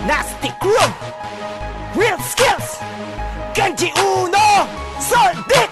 Nasty Crew, Real Skills, Genji Uno, Solid,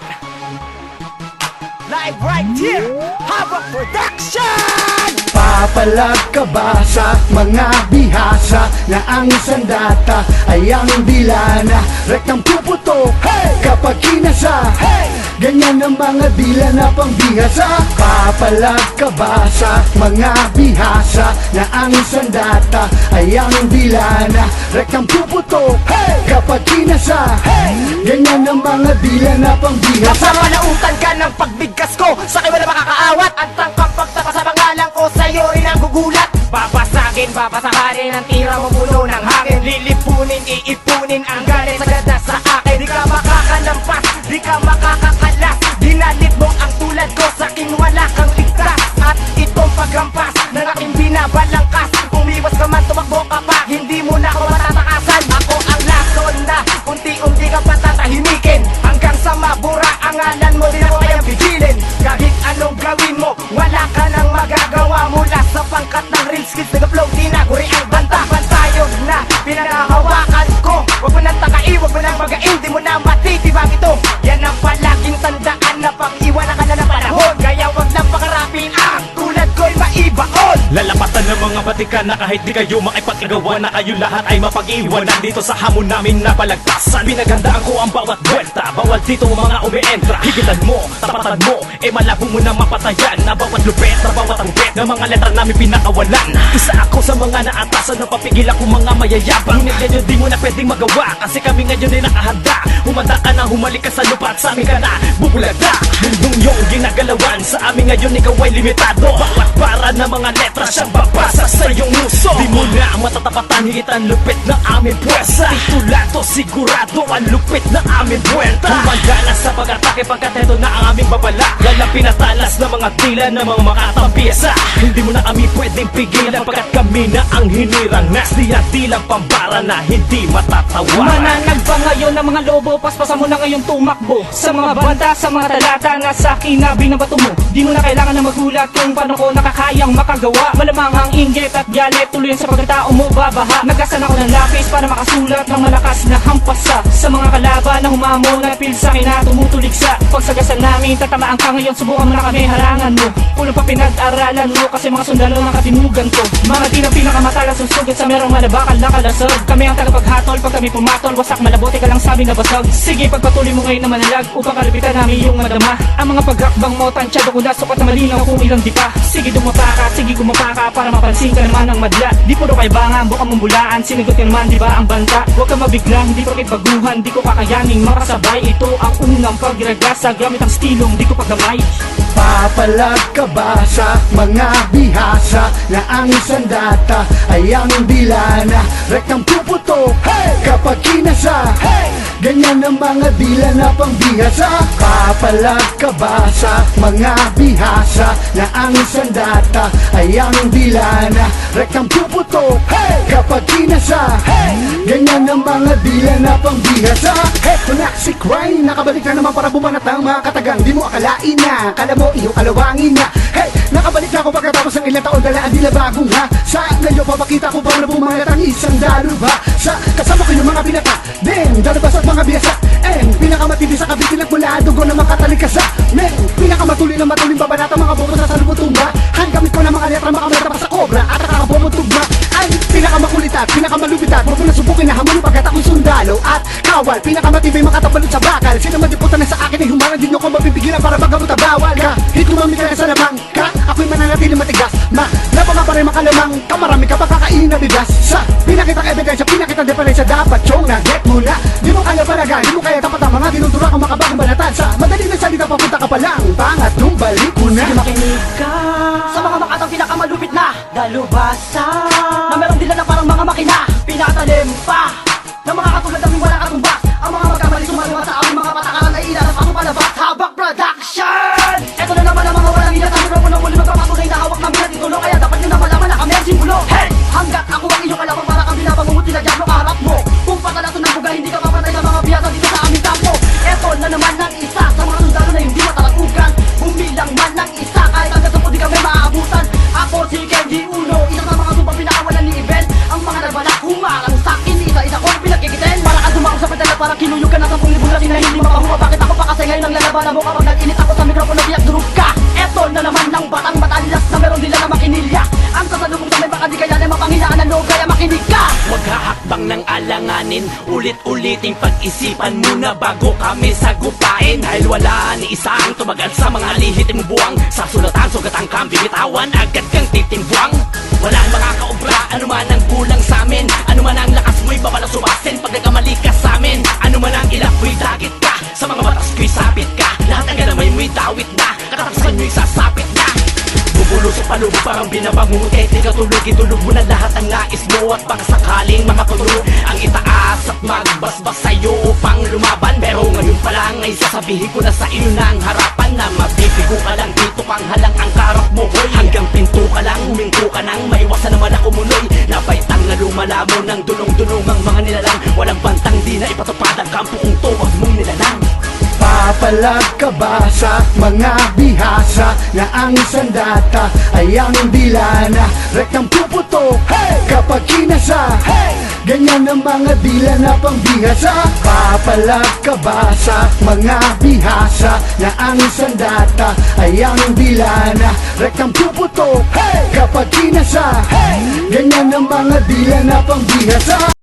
live right here, Havoc Production. Papalag ka ba sa mga bihasa na ang isang data ay ang dilana? Rektang puputo, hey! Kapag kinasa, hey! Ganyan ang mga dila na pangbihasa. Papalag ka ba sa mga bihasa na ang isang data ay ang dilana? Rektang puputo, hey! Kapag kinasa, hey! Ganyan ang mga dila na pangbihasa. Kapapalautan ka ng pagbigkas ko, sa akin wala makakaawat. At ang kapagtaka sa pangalan ko, sa'yo rin ang gugulat. Babasagin, babasaharin ang tira mo puno ng hangin. Lilipunin, iipunin ang galit sagad na sa akin. Di ka makakalampas, di ka makakakalas. Dinalit mo ang tulad ko, sa'kin wala kang ligtas. At itong pagrampas ng aking binabalangkas. Umiwas ka man, tumakbo ka pa, hindi mo na ako matatakasan. Ako ang lason na unti-unti ka patatahimikin. Hanggang sa mabura ang ngalan mo, di na ko kayang pigilin. Kahit anong gawin mo, wala ka nang magagawa. Mula sa pangkat ng real skills, nag-flow, tinaguri ang banta. Bantayog na pinanahawakan ko. Huwag mo nang takain, huwag mo nang magain, di mo na matitibang ito. Yan ang palaging tandaan na pag-iwanan ka na ng panahon. Kaya huwag nang pakarapin ang tulad ko'y maibaon. Lalapatan ng mga batikan na kahit di kayo makipagkagawa na kayo lahat ay mapag-iwanan. Dito sa hamon namin na palagpasan, pinaghandaan ko ang bawat buwelta. Bawal dito mga umeentra, higitan mo, tapatan mo, malabo mo na mapatayan. Na bawat lupet, na bawat angpet, na mga letra namin pinakawalan. Isa ako sa mga naatasan na papigil ako mga mayayabang. Ngunit ganyan di mo na pwedeng magawa, kasi kami ngayon ay nakahanda. Humanda ka na, humalik ka sa lupa at sa amin ka na bubulagda. Mundong yung ginagalawan, sa amin ngayon ikaw ay limitado. Bawat para na mga letra siyang babasa sa iyong uso. Di mo na matatapatan, higit ang lupit na aming pwersa. Titulado, sigurado ang lupit na aming buwelta. Humanda sa pag-atake pagkat ito na ang aming babala. Yan ang pinatalas na mga tila ng mga makatampiesa. Hindi mo na kami pwedeng pigilan pagkat kami na ang hinirang nas. Di at tilang pambara na hindi matatawa. Mananag ba ngayon ng mga lobo? Paspasan mo na ngayon tumakbo sa mga banta, sa mga talata na sa kinabi na bato mo. Di mo na kailangan na magulat kung paano ko nakakayang makagawa. Malamang ang inggit at galit tuloy sa pagkatao mo babaha. Nagasan ako ng lapis para makasulat ng malakas na hampasa sa mga kalaban na humamo na pilsa na tumutuligsa. Pagsagasan namin tatamaan ka ngayon, subukan mo na kami harangan mo. Kulang pa pinag-aralan mo kasi mga sundalo ng katinugan ko. Mga di na pinakamatalas ang sugat sa merong malabakal na kalasag. Kami ang tagapaghatol pag kami pumatol, wasak malabote ka lang sabi na basag. Sige pagpatuloy mo ngayon na manalag upang kalupitan namin yung madama. Ang mga pagrakbang mo, tansyado ko na sukat na malinaw kung ilang di pa. Sige dumapa ka, sige gumapa ka para mapansin ka naman ng madla. Di puro kaibangan, buka mong bulaan, sinigot ka naman di ba ang banta. Huwag ka mabigla, hindi ko baguhan, di ko kakayaning makasabay. Ito ang unang pagragasa, gamit ang stilong di ko pagdamay. Papalag ka ba sa mga bihasa na ang isang data ay ang dilana? Rektang puputo, hey! Kapag kinasa, hey! Ganyan ang mga dila na pangbihasa. Papalag ka ba sa mga bihasa na ang isang data ay ang dilana? Rektang puputo, hey! Kapag kinasa, hey! Ganyan ang mga dila na pangbihasa. Heto na si Cry, nakabalik na naman para bumanat ang mga katagang di mo akalain na. Kala mo iyong alawangin na. Hey, nakabalik na ako pagkatapos ng ilang taon, dala ang dila bagong ha. Sa ngayon papakita ko paano bumanat ang isang daluba. Sa kasama ko yung mga binata, then dalabas at mga biyasa. And pinakamatindi sa kabitilag mula dugo na makatalikasa. Men, pinakamatuloy na matuloy babanata mga bobo sa salubutugma. Hanggamit ko na mga letra makamata pa sa kobra at nakakabomong tugma. Ay, pinakamakulit at pinakamalupit at huwag mo na subukin na hamon pagkat ako'y sundalo at kawal. Pinakamatibay makatabalot sa bakal. Sino man diputan na sa akin ay humarang din nyo kung mapipigilan para magamot na bawal ka. Hit lumami ka na sa lamang ka, ako'y mananatili matigas. Napaka pa rin makalamang ka, marami ka pa kakainin na bigas. Sa pinakitang ebidensya, pinakitang diferensya, dapat yung na-get mo na. Di mo kaya palagan, di mo kaya tapat ang mga dinudura kang makabagong banatan. Sa madali na salita papunta ka pa lang, pangatlong balik ko na. Sige makinig ka sa mga makatang pinakamalupit na dalubasa na meron dila na parang mga makina. Pinatalim pa ng mga katulad namin wala katumbas. Ang mga magkamali sumaliwa sa aming mga patakaran ay ilalabas ako palabas. Habak Production! Eto na naman ang mga walang ilatang grupo na muli magpapatunay na hawak namin at itulo. Kaya dapat nyo na malaman na kami ang simbolo. Hey! Hanggat ako ang iyong kalabang para kang binabangunguti na dyablo kaharap mo. Kung patalato ng buga hindi ka mapatay ng mga biyasa dito sa aming kampo. Eto na naman ang isa sa mga sundalo na hindi matalagugan. Bumilang man ng isa kahit hanggang sa po di kami maaabutan. Ako si Genji Uno, isa sa mga sumpang kaya makinig ka. Huwag hahakbang ng alanganin, ulit-uliting pag-isipan muna bago kami sagupain. Dahil wala ni isang tumagal sa mga lihitim buwang, sa sulatan, sugatang kang bibitawan, agad kang titimbuang. Walang makakaubra, ano man ang kulang sa amin, ano man ang lakas mo'y babalang sumasin pag nagkamali ka sa amin. Ano man ang ilap mo'y dagit ka, sa mga batas ko'y sabit ka, lahat ng galamay mo'y dawit na, katatasan nyo'y sasapit na. Bubulo sa palubog parang binabangungot, di ka tulog, itulog mo na lahat ang nais mo. At baka sakaling makakulog ang itaas at magbasbas sa'yo upang lumaban. Pero ngayon pa lang ay sasabihin ko na sa iyo ng harapan na mabibigo ka lang dito pang halang ang karap mo, hoy. Hanggang pinto ka lang, huminto ka nang maiwasan naman ako muloy. Nabaitang na lumala mo ng dulong-dulong ang mga nilalang, walang bantang di na ipatupad ang kampo kung to wag mong nilalang. Papalag ka ba sa mga bihasa na ang sandata ay ang dilana? Rektang puputo kapag kinasa, ganyan ang mga dila na pangbihasa. Papalag ka ba sa mga bihasa na ang sandata ay ang dilana? Rektang puputo kapag kinasa, ganyan ang mga dila na pangbihasa.